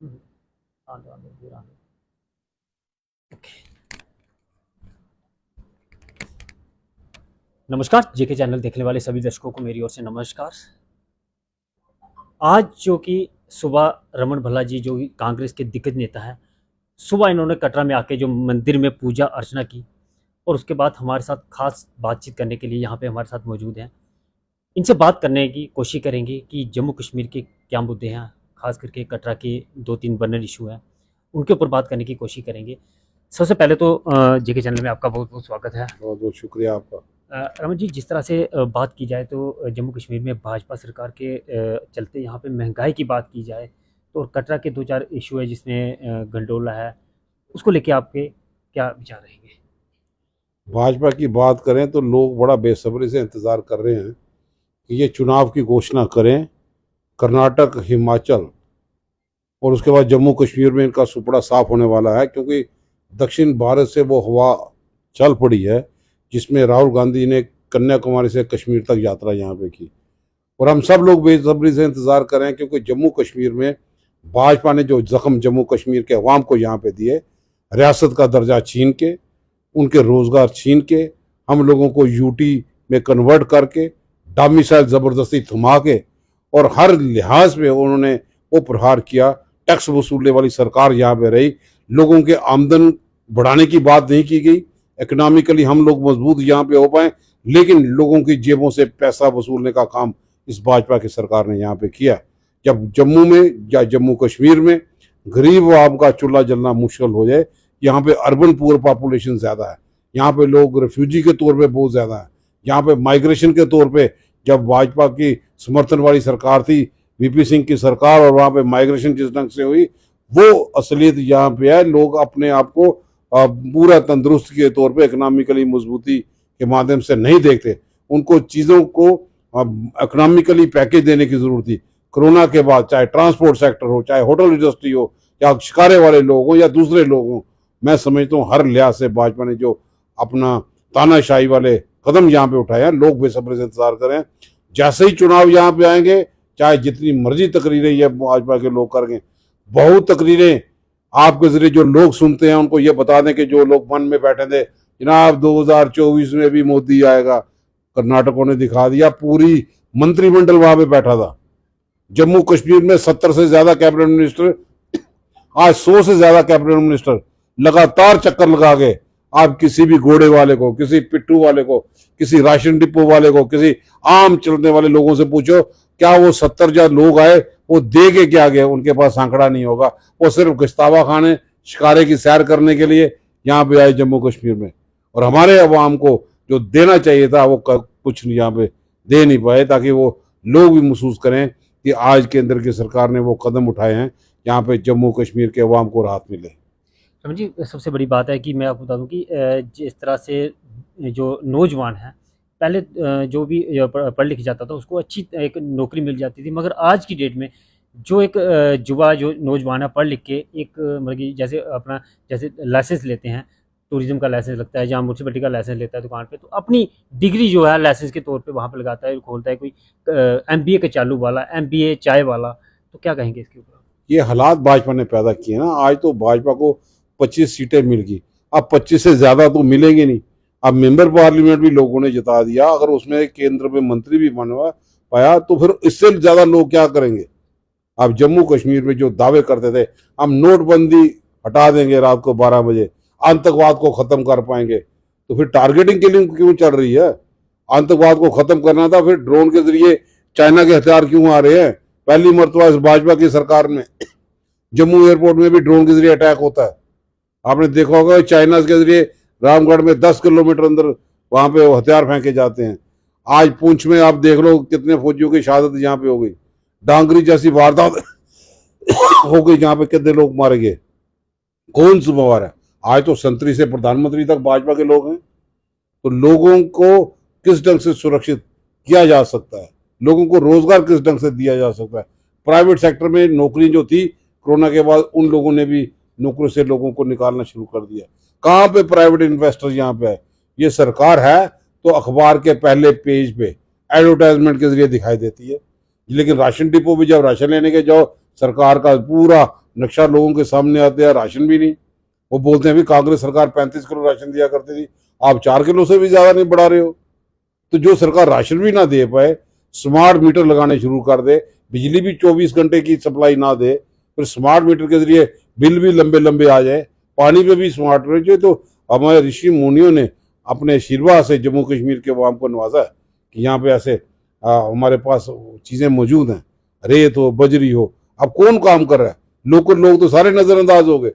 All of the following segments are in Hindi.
हम्म, आने फिर आने। नमस्कार, जेके चैनल देखने वाले सभी दर्शकों को मेरी ओर से नमस्कार। आज जो कि सुबह रमन भल्ला जी जो कि कांग्रेस के दिग्गज नेता हैं, सुबह इन्होंने कटरा में आके जो मंदिर में पूजा अर्चना की और उसके बाद हमारे साथ खास बातचीत करने के लिए यहाँ पे हमारे साथ मौजूद हैं। इनसे बात करने की कोशिश करेंगे कि जम्मू कश्मीर के क्या मुद्दे हैं, खास करके कटरा के 2-3 बर्नर इशू हैं, उनके ऊपर बात करने की कोशिश करेंगे। सबसे पहले तो जेके चैनल में आपका बहुत बहुत स्वागत है। बहुत बहुत शुक्रिया आपका। रमन जी, जिस तरह से बात की जाए तो जम्मू कश्मीर में भाजपा सरकार के चलते यहाँ पे महंगाई की बात की जाए तो कटरा के 2-4 इशू है जिसमें गंडोला है, उसको लेके आपके क्या विचार रहेंगे? भाजपा की बात करें तो लोग बड़ा बेसब्री से इंतज़ार कर रहे हैं कि ये चुनाव की घोषणा करें। कर्नाटक, हिमाचल और उसके बाद जम्मू कश्मीर में इनका सुपड़ा साफ होने वाला है, क्योंकि दक्षिण भारत से वो हवा चल पड़ी है जिसमें राहुल गांधी ने कन्याकुमारी से कश्मीर तक यात्रा यहाँ पे की। और हम सब लोग बेसब्री से इंतज़ार कर रहे हैं, क्योंकि जम्मू कश्मीर में भाजपा ने जो जख्म जम्मू कश्मीर के अवाम को यहाँ पे दिए, रियासत का दर्जा छीन के, उनके रोज़गार छीन के, हम लोगों को यूटी में कन्वर्ट करके, डोमिसाइल ज़बरदस्ती थमा के और हर लिहाज में उन्होंने वो प्रहार किया। टैक्स वसूलने वाली सरकार यहाँ पे रही, लोगों के आमदन बढ़ाने की बात नहीं की गई। इकोनॉमिकली हम लोग मजबूत यहाँ पे हो पाए, लेकिन लोगों की जेबों से पैसा वसूलने का काम इस भाजपा की सरकार ने यहाँ पे किया। जब जम्मू में या जम्मू कश्मीर में गरीब आवाम का चूल्हा जलना मुश्किल हो जाए, यहाँ पे अर्बन पुअर पॉपुलेशन ज़्यादा है, यहाँ पे लोग रेफ्यूजी के तौर पे बहुत ज़्यादा है, यहाँ पे माइग्रेशन के तौर पे जब भाजपा की समर्थन वाली सरकार थी, वीपी सिंह की सरकार, और वहाँ पे माइग्रेशन जिस ढंग से हुई, वो असलियत यहाँ पे है। लोग अपने आप को पूरा तंदुरुस्त के तौर पे इकोनॉमिकली मजबूती के माध्यम से नहीं देखते, उनको चीज़ों को इकोनॉमिकली पैकेज देने की ज़रूरत थी। कोरोना के बाद चाहे ट्रांसपोर्ट सेक्टर हो, चाहे होटल इंडस्ट्री हो, या शिकारे वाले लोग हों या दूसरे लोग हों, मैं समझता हूँ हर लिहाज से भाजपा ने जो अपना तानाशाही वाले कदम यहाँ पे उठाए हैं, लोग बेसब्री से इंतजार करें। जैसे ही चुनाव यहाँ पे आएंगे, चाहे जितनी मर्जी तकरीरें ये भाजपा के लोग करेंगे, बहुत तकरीरें आपके जरिए जो लोग सुनते हैं उनको ये बता दें कि जो लोग मन में बैठे थे जनाब 2024 में भी मोदी आएगा, कर्नाटकों ने दिखा दिया। पूरी मंत्रिमंडल वहां पे बैठा था। जम्मू कश्मीर में 70 से ज्यादा कैबिनेट मिनिस्टर, आज 100 से ज्यादा कैबिनेट मिनिस्टर लगातार चक्कर लगा गए। आप किसी भी घोड़े वाले को, किसी पिट्ठू वाले को, किसी राशन डिपो वाले को, किसी आम चलने वाले लोगों से पूछो, क्या वो 70 जो लोग आए वो दे के क्या गए? उनके पास आंकड़ा नहीं होगा। वो सिर्फ गश्तावा खाने, शिकारे की सैर करने के लिए यहाँ पे आए जम्मू कश्मीर में, और हमारे अवाम को जो देना चाहिए था वो कुछ यहाँ पे दे नहीं पाए, ताकि वो लोग भी महसूस करें कि आज केंद्र की सरकार ने वो कदम उठाए हैं, यहाँ पे जम्मू कश्मीर के अवाम को राहत मिले। रमन जी, सबसे बड़ी बात है कि मैं आपको बता दूं कि जिस तरह से जो नौजवान हैं, पहले जो भी पढ़ लिख जाता था उसको अच्छी एक नौकरी मिल जाती थी, मगर आज की डेट में जो एक युवा जो नौजवान है पढ़ लिख के एक मतलब कि जैसे अपना जैसे लाइसेंस लेते हैं, टूरिज्म का लाइसेंस लगता है, जहाँ म्यूनसिपलिटी का लाइसेंस लेता है दुकान पे, तो अपनी डिग्री जो है लाइसेंस के तौर पे वहाँ पे लगाता है, खोलता है कोई एमबीए के चालू वाला, एमबीए चाय वाला। तो क्या कहेंगे इसके ऊपर? ये हालात भाजपा ने पैदा किए ना। आज तो भाजपा को 25 सीटें मिल गई, अब 25 से ज्यादा तो मिलेंगी नहीं। अब मेंबर पार्लियामेंट भी लोगों ने जिता दिया, अगर उसमें केंद्र में मंत्री भी बनवा पाया तो फिर इससे ज्यादा लोग क्या करेंगे? अब जम्मू कश्मीर में जो दावे करते थे हम नोटबंदी हटा देंगे रात को 12 बजे, आतंकवाद को खत्म कर पाएंगे, तो फिर टारगेटिंग के लिए क्यों चल रही है? आतंकवाद को खत्म करना था, फिर ड्रोन के जरिए चाइना के हथियार क्यों आ रहे हैं? पहली मरतबा इस भाजपा की सरकार में जम्मू एयरपोर्ट में भी ड्रोन के जरिए अटैक होता है। आपने देखा होगा चाइना के जरिए रामगढ़ में 10 किलोमीटर अंदर वहां पे हथियार फेंके जाते हैं। आज पुंछ में आप देख लो कितने फौजियों की शहादत यहाँ पे हो गई। डांगरी जैसी वारदात हो गई जहाँ पे कितने लोग मारे गए। कौन जिम्मेवार है? आज तो संतरी से प्रधानमंत्री तक भाजपा के लोग हैं। तो लोगों को किस ढंग से सुरक्षित किया जा सकता है, लोगों को रोजगार किस ढंग से दिया जा सकता है? प्राइवेट सेक्टर में नौकरी जो थी कोरोना के बाद, उन लोगों ने भी नौकरी से लोगों को निकालना शुरू कर दिया। कहाँ पे प्राइवेट इन्वेस्टर यहाँ पे है? ये सरकार है तो अखबार के पहले पेज पे एडवर्टाइजमेंट के जरिए दिखाई देती है, लेकिन राशन डिपो भी जब राशन लेने के जाओ, सरकार का पूरा नक्शा लोगों के सामने आते हैं, राशन भी नहीं। वो बोलते हैं अभी कांग्रेस सरकार 35 किलो राशन दिया करती थी, आप 4 किलो से भी ज्यादा नहीं बढ़ा रहे हो। तो जो सरकार राशन भी ना दे पाए, स्मार्ट मीटर लगाने शुरू कर दे, बिजली भी 24 घंटे की सप्लाई ना दे, फिर स्मार्ट मीटर के जरिए बिल भी लंबे लंबे आ जाए, पानी पे भी स्मार्ट रहे चाहिए। तो हमारे ऋषि मुनियों ने अपने आशीर्वाद से जम्मू कश्मीर के अवाम को नवाजा है कि यहाँ पे ऐसे हमारे पास चीजें मौजूद हैं, रेत हो, बजरी हो। अब कौन काम कर रहा है? लोकल लोग तो सारे नजरअंदाज हो गए।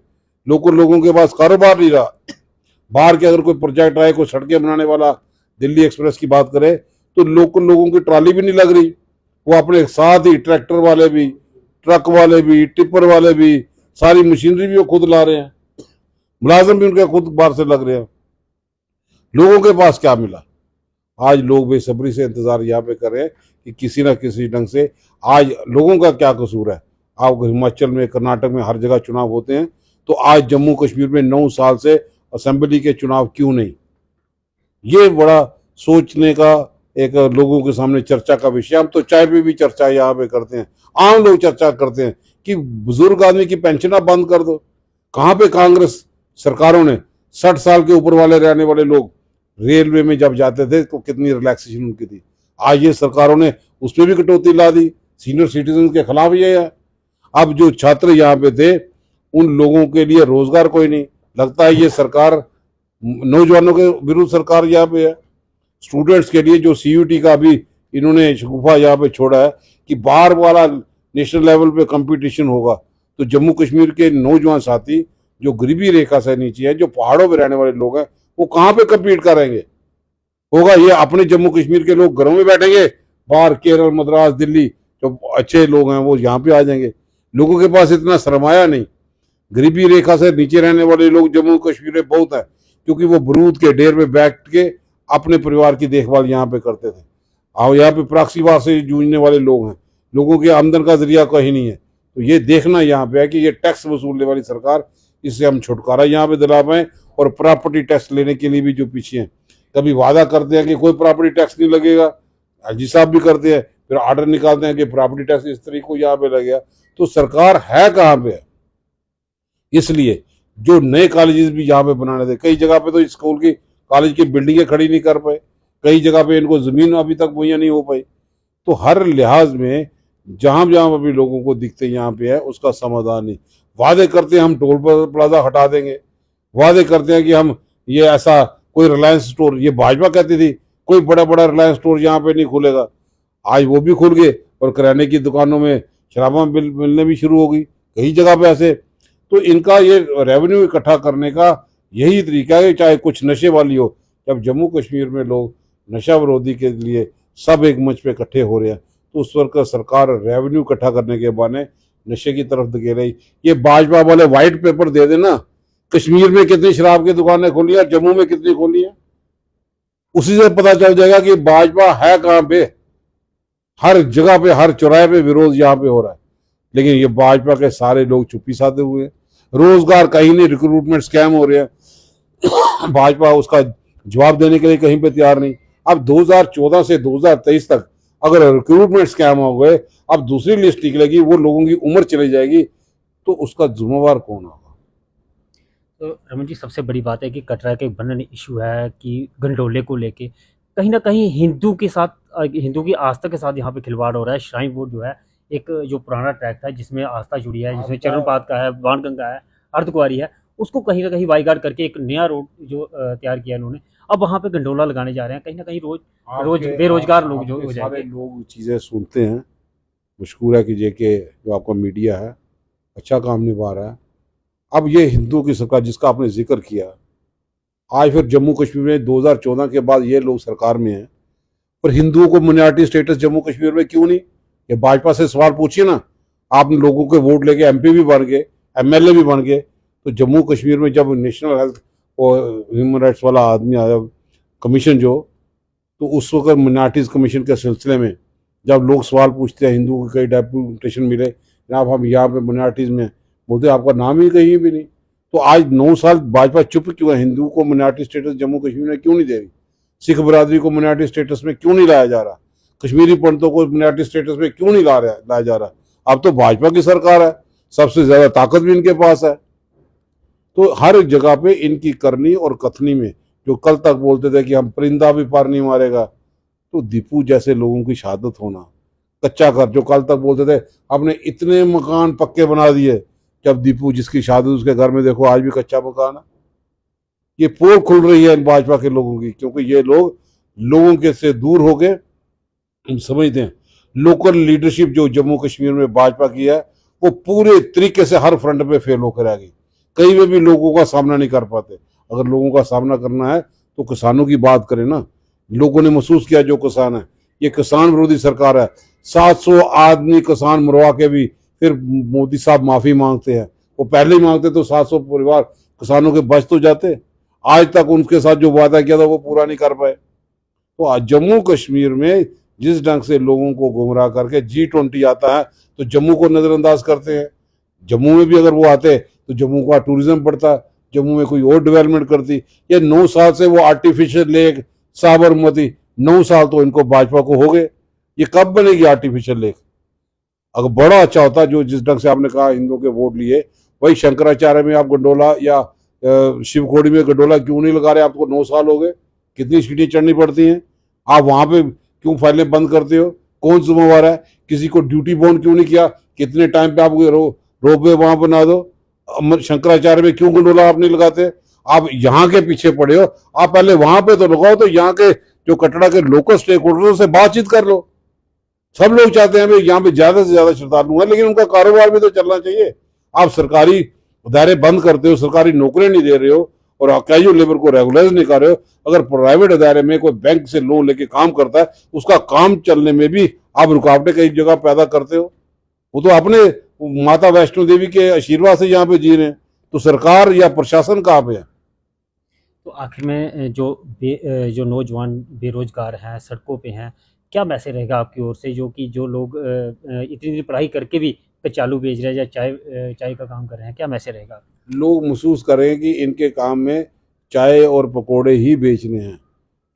लोकल लोगों के पास कारोबार नहीं रहा। बाहर के अगर कोई प्रोजेक्ट आए, कोई सड़कें बनाने वाला, दिल्ली एक्सप्रेस की बात करें, तो लोकल लोगों की ट्राली भी नहीं लग रही। वो अपने साथ ही ट्रैक्टर वाले भी, ट्रक वाले भी, टिप्पर वाले भी, सारी मशीनरी भी वो खुद ला रहे हैं, मुलाजिम भी उनके खुद बाहर से लग रहे हैं। लोगों के पास क्या मिला? आज लोग बेसब्री से इंतजार यहाँ पे कर रहे हैं कि किसी ना किसी ढंग से, आज लोगों का क्या कसूर है? आप हिमाचल में, कर्नाटक में हर जगह चुनाव होते हैं, तो आज जम्मू कश्मीर में 9 साल से असेंबली के चुनाव क्यों नहीं? ये बड़ा सोचने का एक लोगों के सामने चर्चा का विषय। हम तो चाय पे भी चर्चा यहाँ पे करते हैं, आम लोग चर्चा करते हैं कि बुजुर्ग आदमी की पेंशन आप बंद कर दो। कहाँ पे कांग्रेस सरकारों ने 60 साल के ऊपर वाले रहने वाले लोग रेलवे में जब जाते थे तो कितनी रिलैक्सेशन उनकी थी। आज ये सरकारों ने उसमें भी कटौती ला दी, सीनियर सिटीजन के खिलाफ ये है। अब जो छात्र यहाँ पे थे उन लोगों के लिए रोजगार कोई नहीं। लगता है ये सरकार नौजवानों के विरुद्ध सरकार यहाँ पे है। स्टूडेंट्स के लिए जो सीयूटी का भी इन्होंने शगुफा यहाँ पे छोड़ा है कि बाहर वाला नेशनल लेवल पे कंपटीशन होगा, तो जम्मू कश्मीर के नौजवान साथी जो गरीबी रेखा से नीचे है, जो पहाड़ों पे रहने वाले लोग हैं, वो कहाँ पे कम्पीट करेंगे? होगा ये अपने जम्मू कश्मीर के लोग घरों में बैठेंगे, बाहर केरल, मद्रास, दिल्ली जो अच्छे लोग हैं वो यहाँ पे आ जाएंगे। लोगों के पास इतना सरमाया नहीं। गरीबी रेखा से नीचे रहने वाले लोग जम्मू कश्मीर में बहुत है, क्योंकि वो बरूद के डेर में बैठ के अपने परिवार की देखभाल यहाँ पे करते थे। और यहाँ पे प्राक्सीवाद से जूझने वाले लोग हैं, लोगों के आमदन का जरिया कहीं नहीं है। तो ये देखना यहाँ पे है कि ये टैक्स वसूलने वाली सरकार, इससे हम छुटकारा यहाँ पे दिला पाए। और प्रॉपर्टी टैक्स लेने के लिए भी जो पीछे हैं, कभी वादा करते हैं कि कोई प्रॉपर्टी टैक्स नहीं लगेगा, एलजी साहब भी करते हैं, फिर ऑर्डर निकालते हैं कि प्रॉपर्टी टैक्स इस तरीके को यहाँ पे लगेगा। तो सरकार है कहाँ पे है? इसलिए जो नए कॉलेजेस भी यहाँ पे बनाने थे, कई जगह पे तो स्कूल की, कॉलेज की बिल्डिंगें खड़ी नहीं कर पाए, कई जगह पे इनको जमीन अभी तक मुहैया नहीं हो पाई। तो हर लिहाज में जहां जहां अभी लोगों को दिखते यहाँ पे है, उसका समाधान नहीं। वादे करते हैं हम टोल प्लाजा हटा देंगे, वादे करते हैं कि हम ये ऐसा कोई रिलायंस स्टोर, ये भाजपा कहती थी कोई बड़ा बड़ा रिलायंस स्टोर यहाँ पे नहीं खुलेगा, आज वो भी खुल गए और किराने की दुकानों में शराबा मिलने भी शुरू हो गई कई जगह पे ऐसे। तो इनका ये रेवेन्यू इकट्ठा करने का यही तरीका है, चाहे कुछ नशे वाली हो। जब जम्मू कश्मीर में लोग नशा विरोधी के लिए सब एक मंच पे इकट्ठे हो रहे हैं, तो उस वक्त सरकार रेवेन्यू इकट्ठा करने के बहाने नशे की तरफ धकेल रही। ये भाजपा वाले व्हाइट पेपर दे देना, कश्मीर में कितनी शराब की दुकानें खोली है, जम्मू में कितनी खोली है, उसी से पता चल जाएगा कि भाजपा है कहाँ पे। हर जगह पे, हर चौराहे पे विरोध यहाँ पे हो रहा है, लेकिन ये भाजपा के सारे लोग चुप्पी साधे हुए हैं। रोजगार कहीं नहीं, रिक्रूटमेंट स्कैम हो रहे हैं, भाजपा उसका जवाब देने के लिए कहीं पे तैयार नहीं। अब 2014 से 2023 तक अगर रिक्रूटमेंट स्कैम हो गए, अब दूसरी लिस्ट निकलेगी, वो लोगों की उम्र चली जाएगी, तो उसका जिम्मेवार कौन होगा? तो रमन जी, सबसे बड़ी बात है कि कटरा के बर्नन इशू है कि गंडोले को लेके कहीं ना कहीं हिंदू के साथ, हिंदू की आस्था के साथ यहाँ पे खिलवाड़ हो रहा है। श्राइन बोर्ड जो है, एक जो पुराना ट्रैक था जिसमें आस्था जुड़ी है, जिसमें चरणपाद का है, बाणगंगा है, अर्धकुंवारी है, उसको कहीं ना कहीं वाईगार्ड करके एक नया रोड जो तैयार किया इन्होंने। अब वहाँ पे गंडोला लगाने जा रहे हैं, कहीं ना कहीं रोज बेरोजगार लोग जो हो सारे जाएंगे। लोग चीजें सुनते हैं। मशकूर है कि जेके जो आपका मीडिया है अच्छा काम निभा रहा है। अब ये हिंदू की सरकार जिसका आपने जिक्र किया, आज फिर जम्मू कश्मीर में 2014 के बाद ये लोग सरकार में हैं, पर हिंदुओं को माइनॉरिटी स्टेटस जम्मू कश्मीर में क्यों नहीं? ये भाजपा से सवाल पूछिए ना। आपने लोगों के वोट लेके एमपी भी बन गए, एमएलए भी बन गए, तो जम्मू कश्मीर में जब नेशनल हेल्थ और ह्यूमन राइट्स वाला आदमी आया, कमीशन जो, तो उस वक्त माइनॉरिटीज कमीशन के सिलसिले में जब लोग सवाल पूछते हैं, हिंदुओं को कई डेपुटेशन मिले, जनाब हम यहाँ पे माइनॉरिटीज में, बोलते आपका नाम ही कहीं भी नहीं। तो आज 9 साल भाजपा चुप क्यों है? हिंदुओं को माइनॉरिटी स्टेटस जम्मू कश्मीर में क्यों नहीं दे रही? सिख बरादरी को माइनॉरिटी स्टेटस में क्यों नहीं लाया जा रहा? कश्मीरी पंडितों को माइनॉरिटी स्टेटस में क्यों नहीं लाया जा रहा? अब तो भाजपा की सरकार है, सबसे ज्यादा ताकत भी इनके पास है। तो हर जगह पे इनकी करनी और कथनी में, जो कल तक बोलते थे कि हम परिंदा भी पार नहीं मारेगा, तो दीपू जैसे लोगों की शहादत होना, कच्चा घर जो कल तक बोलते थे आपने इतने मकान पक्के बना दिए, जब दीपू जिसकी शहादत उसके घर में देखो आज भी कच्चा मकान है। ये पोल खुल रही है इन भाजपा के लोगों की, क्योंकि ये लोग लोगों के से दूर हो गए। हम समझते हैं लोकल लीडरशिप जो जम्मू कश्मीर में भाजपा की है वो पूरे तरीके से हर फ्रंट पे फेल होकर आ गई। कहीं में भी लोगों का सामना नहीं कर पाते। अगर लोगों का सामना करना है तो किसानों की बात करें ना। लोगों ने महसूस किया जो किसान है, ये किसान विरोधी सरकार है। 700 आदमी किसान मरवा के भी फिर मोदी साहब माफी मांगते हैं। वो पहले ही मांगते तो 700 परिवार किसानों के बच तो जाते। आज तक उनके साथ जो वादा किया था वो पूरा नहीं कर पाए। तो आज जम्मू कश्मीर में जिस ढंग से लोगों को गुमराह करके G20 आता है तो जम्मू को नजरअंदाज करते हैं। जम्मू में भी अगर वो आते तो जम्मू का टूरिज्म बढ़ता, जम्मू में कोई और डेवलपमेंट करती। ये 9 साल से वो आर्टिफिशियल लेक साबरमती, 9 साल तो इनको भाजपा को हो गए। ये कब बनेगी आर्टिफिशियल लेक? अगर बड़ा अच्छा होता, जो जिस ढंग से आपने कहा हिंदुओं के वोट लिए, वही शंकराचार्य में आप गंडोला या शिवखोड़ी में गंडोला क्यों नहीं लगा रहे? आपको 9 साल हो गए, कितनी सीढ़ियां चढ़नी पड़ती हैं? आप वहां पे क्यों फाइलें बंद करते हो? कौन जिम्मेवार है? किसी को ड्यूटी बॉन्ड क्यों नहीं किया? कितने टाइम पे आप रोपवे वहां बना दो। शंकराचार्य में क्यों गंडोला आप नहीं लगाते? आप यहाँ के पीछे पड़े हो। आप पहले वहां पे तो लगाओ, तो यहाँ के जो कटरा के लोकल स्टेक होल्डर से बातचीत कर लो। सब लोग चाहते हैं भाई यहाँ पे ज्यादा से ज्यादा श्रद्धालु है, लेकिन उनका कारोबार भी तो चलना चाहिए। आप सरकारी दायरे बंद करते हो, सरकारी नौकरियां नहीं दे रहे हो और कैजुअल लेबर को रेगुलराइज नहीं कर रहे हो। अगर प्राइवेट दायरे में कोई बैंक से लोन लेके काम करता है, उसका काम चलने में भी आप रुकावटें कई जगह पैदा करते हो। वो तो अपने माता वैष्णो देवी के आशीर्वाद से यहाँ पे जी रहे हैं। तो सरकार या प्रशासन कहाँ पे है? तो आखिर में जो नौजवान बेरोजगार हैं, सड़कों पे हैं, क्या मैसेज रहेगा आपकी ओर से, जो लोग इतनी पढ़ाई करके भी कचालू बेच रहे हैं या चाय का काम कर रहे हैं, क्या मैसेज रहेगा? लोग महसूस करें कि इनके काम में चाय और पकोड़े ही बेचने हैं।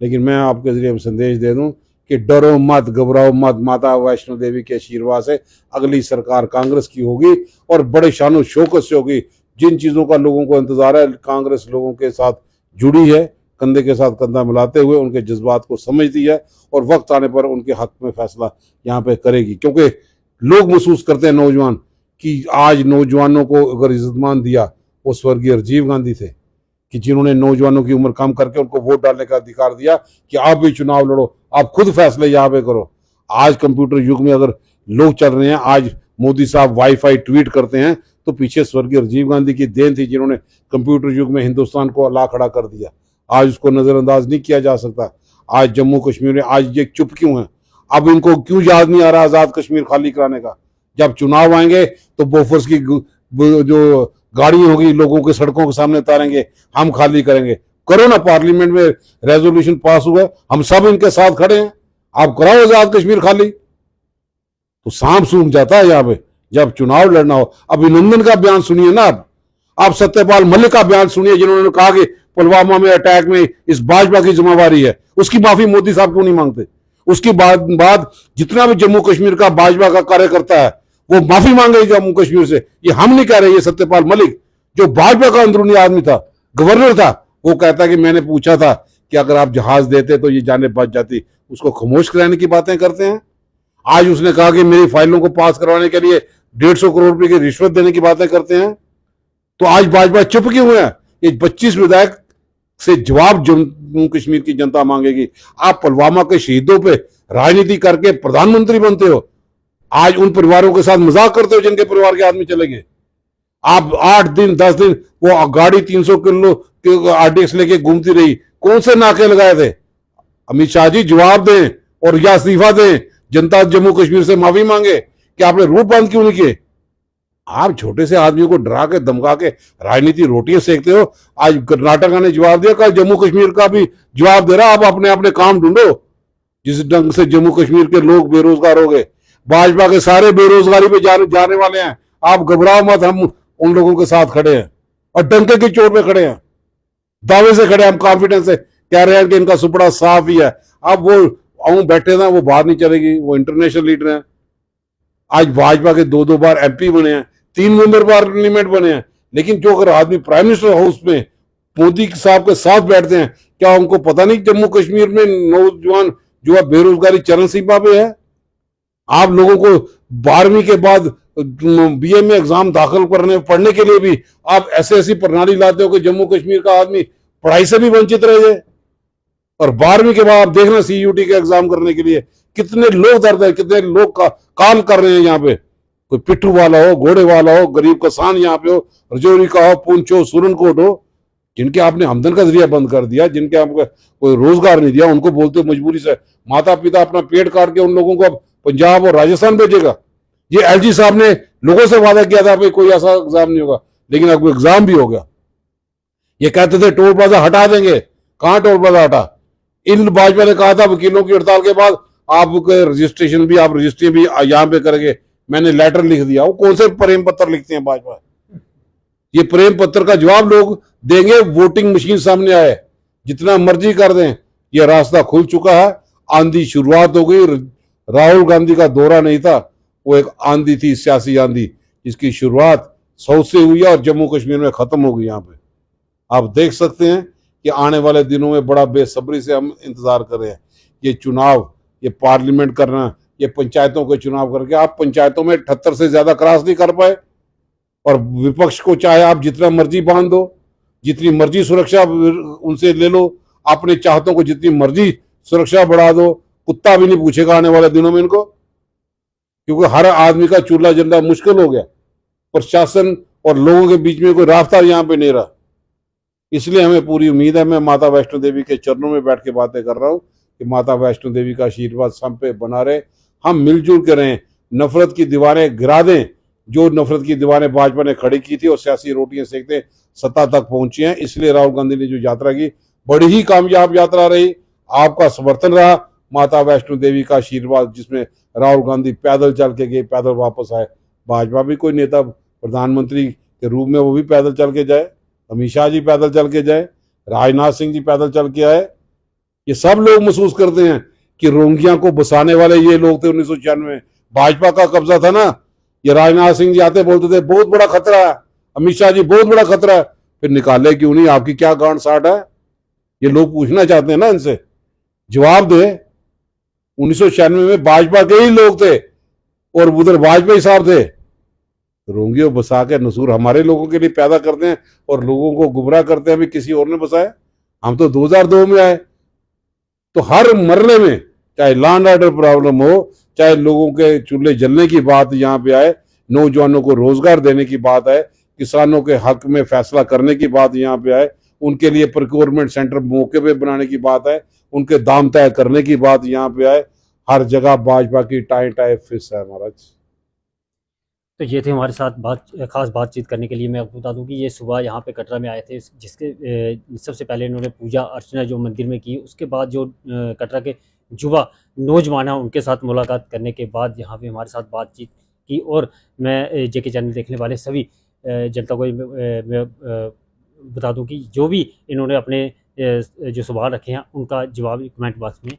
लेकिन मैं आपके जरिए संदेश दे दूं कि डरो मत, घबराओ मत। माता वैष्णो देवी के आशीर्वाद से अगली सरकार कांग्रेस की होगी और बड़े शानो शौकत से होगी। जिन चीज़ों का लोगों को इंतजार है, कांग्रेस लोगों के साथ जुड़ी है, कंधे के साथ कंधा मिलाते हुए उनके जज्बात को समझती है और वक्त आने पर उनके हक में फैसला यहाँ पे करेगी। क्योंकि लोग महसूस करते हैं नौजवान कि आज नौजवानों को अगर इज्जतमान दिया वो स्वर्गीय राजीव गांधी थे, कि जिन्होंने नौजवानों की उम्र कम करके उनको वोट डालने का अधिकार दिया कि आप भी चुनाव लड़ो, आप खुद फैसले यहाँ पे करो। आज कंप्यूटर युग में अगर लोग चल रहे हैं, आज मोदी साहब वाईफाई ट्वीट करते हैं, तो पीछे स्वर्गीय राजीव गांधी की देन थी, जिन्होंने कंप्यूटर युग में हिंदुस्तान को अल्लाह खड़ा कर दिया। आज उसको नजरअंदाज नहीं किया जा सकता। आज जम्मू कश्मीर में आज ये चुप क्यों है? अब इनको क्यों याद नहीं आ रहा आजाद कश्मीर खाली कराने का? जब चुनाव आएंगे तो बोफर्स की जो गाड़ी होगी लोगों के सड़कों के सामने उतारेंगे, हम खाली करेंगे। करो ना, पार्लियामेंट में रेजोल्यूशन पास हुआ, हम सब इनके साथ खड़े हैं, आप कराओ आजाद कश्मीर खाली। तो सांप सूख जाता है यहाँ पे जब चुनाव लड़ना हो। अभिनंदन का बयान सुनिए ना, आप सत्यपाल मलिक का बयान सुनिए, जिन्होंने कहा कि पुलवामा में अटैक में इस भाजपा की जिम्मेवारी है। उसकी माफी मोदी साहब क्यों नहीं मांगते? उसके बाद जितना भी जम्मू कश्मीर का भाजपा का कार्यकर्ता है वो माफी मांगे जम्मू कश्मीर से। ये हम नहीं कह रहे, ये सत्यपाल मलिक जो भाजपा का अंदरूनी आदमी था, गवर्नर था, वो कहता कि मैंने पूछा था कि अगर आप जहाज देते तो ये जाने बच जाती। उसको खामोश कराने की बातें करते हैं। आज उसने कहा कि मेरी फाइलों को पास करवाने के लिए 150 करोड़ रुपए की रिश्वत देने की बातें करते हैं। तो आज भाजपा चुप क्यों है? ये 25 विधायक से जवाब जम्मू कश्मीर की जनता मांगेगी। आप पुलवामा के शहीदों पे राजनीति करके प्रधानमंत्री बनते हो, आज उन परिवारों के साथ मजाक करते हो जिनके परिवार के आदमी चले गए। आप 8 दिन 10 दिन वो गाड़ी 300 किलो आरडीएक्स लेके घूमती रही, कौन से नाके लगाए थे? अमित शाह जी जवाब दें और या इस्तीफा दें, जनता जम्मू कश्मीर से माफी मांगे कि आपने रूट बंद क्यों नहीं किए। आप छोटे से आदमी को डरा के धमका के राजनीति रोटियां सेकते हो। आज कर्नाटक ने जवाब दिया, कल जम्मू कश्मीर का भी जवाब दे रहा। आप अपने अपने काम ढूंढो। जिस ढंग से जम्मू कश्मीर के लोग बेरोजगार हो गए, भाजपा के सारे बेरोजगारी पे जाने वाले हैं। आप घबराओ मत, हम उन लोगों के साथ खड़े हैं और डंके की चोट पे खड़े हैं, दावे से खड़े हैं। हम कॉन्फिडेंस से कह रहे हैं कि इनका सुपड़ा साफ ही है। अब वो बैठे ना, वो बाहर नहीं चलेगी। वो इंटरनेशनल लीडर हैं। आज भाजपा के 2-2 बार एमपी बने हैं, 3 मेंबर पार्लियामेंट बने हैं, लेकिन जो अगर आदमी प्राइम मिनिस्टर हाउस में मोदी साहब के साथ बैठते हैं, क्या उनको पता नहीं जम्मू कश्मीर में नौजवान जो है बेरोजगारी चरम सीमा पे है? आप लोगों को 12वीं के बाद बीए में एग्जाम दाखिल करने पढ़ने के लिए भी आप ऐसी प्रणाली लाते हो कि जम्मू कश्मीर का आदमी पढ़ाई से भी वंचित रह जाए। और 12वीं के बाद आप देखना सीयूटी के एग्जाम करने के लिए कितने लोग दर्द है, कितने लोग काम कर रहे हैं यहाँ पे। कोई पिट्ठू वाला हो, घोड़े वाला हो, गरीब किसान यहाँ पे हो, रजौरी का हो, पुंछ हो, सुरनकोट हो, जिनके आपने आमदन का जरिया बंद कर दिया, जिनके आपको कोई रोजगार नहीं दिया, उनको बोलते हो मजबूरी से माता पिता अपना पेट काट के उन लोगों को अब पंजाब और राजस्थान भेजेगा। ये एलजी साहब ने लोगों से वादा किया था भाई कोई ऐसा एग्जाम नहीं होगा, लेकिन अब एग्जाम भी हो गया। ये कहते थे टोल प्लाजा हटा देंगे, कहां टोल प्लाजा हटा? इन भाजपा ने कहा था वकीलों की हड़ताल के बाद आपके रजिस्ट्रेशन भी, आप रजिस्ट्री भी यहाँ पे करेंगे, मैंने लेटर लिख दिया। वो कौन से प्रेम पत्र लिखते हैं भाजपा? ये प्रेम पत्र का जवाब लोग देंगे, वोटिंग मशीन सामने आए, जितना मर्जी कर दें। ये रास्ता खुल चुका है, आंधी शुरुआत हो गई। राहुल गांधी का दौरा नहीं था, वो एक आंधी थी, सियासी आंधी, जिसकी शुरुआत साउथ से हुई है और जम्मू कश्मीर में खत्म हो गई। यहाँ पे आप देख सकते हैं कि आने वाले दिनों में बड़ा बेसब्री से हम इंतजार कर रहे हैं। ये चुनाव, ये पार्लियामेंट करना, ये पंचायतों के चुनाव करके आप पंचायतों में 78 से ज्यादा क्रॉस नहीं कर पाए। और विपक्ष को चाहे आप जितना मर्जी बांध दो, जितनी मर्जी सुरक्षा उनसे ले लो, अपने चाहतों को जितनी मर्जी सुरक्षा बढ़ा दो, कुत्ता भी नहीं पूछेगा आने वाले दिनों में इनको, क्योंकि हर आदमी का चूल्हा जलना मुश्किल हो गया। प्रशासन और लोगों के बीच में कोई रास्ता यहाँ पे नहीं रहा। इसलिए हमें पूरी उम्मीद है, मैं माता वैष्णो देवी के चरणों में बैठ के बातें कर रहा हूँ कि माता वैष्णो देवी का आशीर्वाद सब पे बना रहे, हम मिलजुल के रहें, नफरत की दीवारें गिरा दें। जो नफरत की दीवारें भाजपा ने खड़ी की थी और सियासी रोटियां सेकते सत्ता तक पहुंची हैं। इसलिए राहुल गांधी ने जो यात्रा की, बड़ी ही कामयाब यात्रा रही। आपका समर्थन रहा, माता वैष्णो देवी का आशीर्वाद, जिसमें राहुल गांधी पैदल चल के गए, पैदल वापस आए। भाजपा भी कोई नेता प्रधानमंत्री के रूप में वो भी पैदल चल के जाए, अमित शाह जी पैदल चल के जाए, राजनाथ सिंह जी पैदल चल के आए। ये सब लोग महसूस करते हैं कि रोहिंग्या को बसाने वाले ये लोग थे 1996 में, भाजपा का कब्जा था ना। ये राजनाथ सिंह जी आते बोलते थे बहुत बड़ा खतरा है, अमित शाह जी बहुत बड़ा खतरा है, फिर निकाले क्यों नहीं? आपकी क्या गांठ साठ है? ये लोग पूछना चाहते हैं ना, इनसे जवाब दे। 1996 में भाजपा के ही लोग थे और उधर वाजपेयी साहब थे। रोंगियों बसा के नसूर हमारे लोगों के लिए पैदा करते हैं और लोगों को गुमराह करते हैं, अभी किसी और ने बसाया। हम तो 2002 में आए। तो हर मरने में, चाहे लैंड ऑर्डर प्रॉब्लम हो, चाहे लोगों के चूल्हे जलने की बात यहाँ पे आए, नौजवानों को रोजगार देने की बात आए, किसानों के हक में फैसला करने की बात यहाँ पे आए, उनके लिए प्रोक्योरमेंट सेंटर मौके पे बनाने की बात है, उनके दाम तय करने की बात यहाँ पे आए, हर जगह भाजपा की टाई टाई फिस है महाराज। तो ये थे हमारे साथ खास बातचीत करने के लिए। मैं आपको बता दूं कि ये सुबह यहाँ पे कटरा में आए थे, जिसके सबसे पहले इन्होंने पूजा अर्चना जो मंदिर में की, उसके बाद जो कटरा के युवा नौजवान हैं उनके साथ मुलाकात करने के बाद यहाँ पे हमारे साथ बातचीत की। और मैं जेके चैनल देखने वाले सभी जनता को मैं बता दूं कि जो भी इन्होंने अपने जो सवाल रखे हैं उनका जवाब कमेंट बॉक्स में